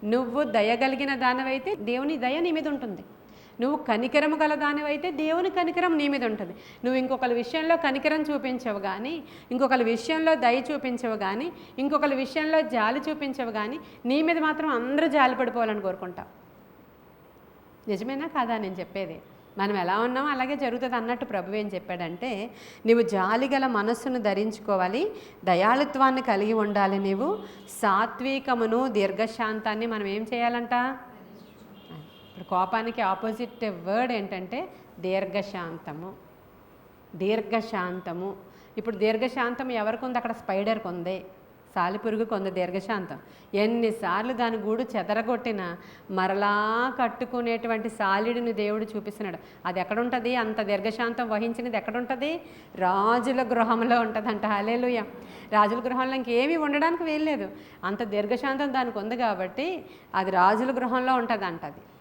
నువ్వు దయగలిగిన దానివైతే దేవుని దయ నీ మీద ఉంటుంది. నువ్వు కనికరము గల దానివైతే దేవుని కనికరం నీ మీద ఉంటుంది. నువ్వు ఇంకొకరి విషయంలో కనికరం చూపించవు కానీ, ఇంకొకరి విషయంలో దయ చూపించవు కానీ, ఇంకొకరి విషయంలో జాలి చూపించవు కానీ, నీ మీద మాత్రం అందరూ జాలి పడిపోవాలని కోరుకుంటావు. నిజమేనా కాదా నేను చెప్పేది? మనం ఎలా ఉన్నామో అలాగే జరుగుతుంది అన్నట్టు ప్రభు ఏం చెప్పాడంటే, నీవు జాలిగల మనస్సును ధరించుకోవాలి, దయాళుత్వాన్ని కలిగి ఉండాలి, నీవు సాత్వికమును దీర్ఘశాంతాన్ని మనం ఏం చేయాలంట. ఇప్పుడు కోపానికి ఆపోజిట్ వర్డ్ ఏంటంటే దీర్ఘశాంతము. దీర్ఘశాంతము. ఇప్పుడు దీర్ఘశాంతం ఎవరికి ఉంది? అక్కడ స్పైడర్కి ఉంది, సాలిపురుగుకు ఉంది దీర్ఘశాంతం. ఎన్నిసార్లు దాని గూడు చెదరగొట్టినా మరలా కట్టుకునేటువంటి సాలిడిని దేవుడు చూపిస్తున్నాడు. అది ఎక్కడుంటుంది? అంత దీర్ఘశాంతం వహించినది ఎక్కడుంటుంది? రాజుల గృహంలో ఉంటుందంట. హల్లెలూయా. రాజుల గృహంలో ఇంకేమీ ఉండడానికి వీల్లేదు. అంత దీర్ఘశాంతం దానికి ఉంది కాబట్టి అది రాజుల గృహంలో ఉంటుంది అంటది.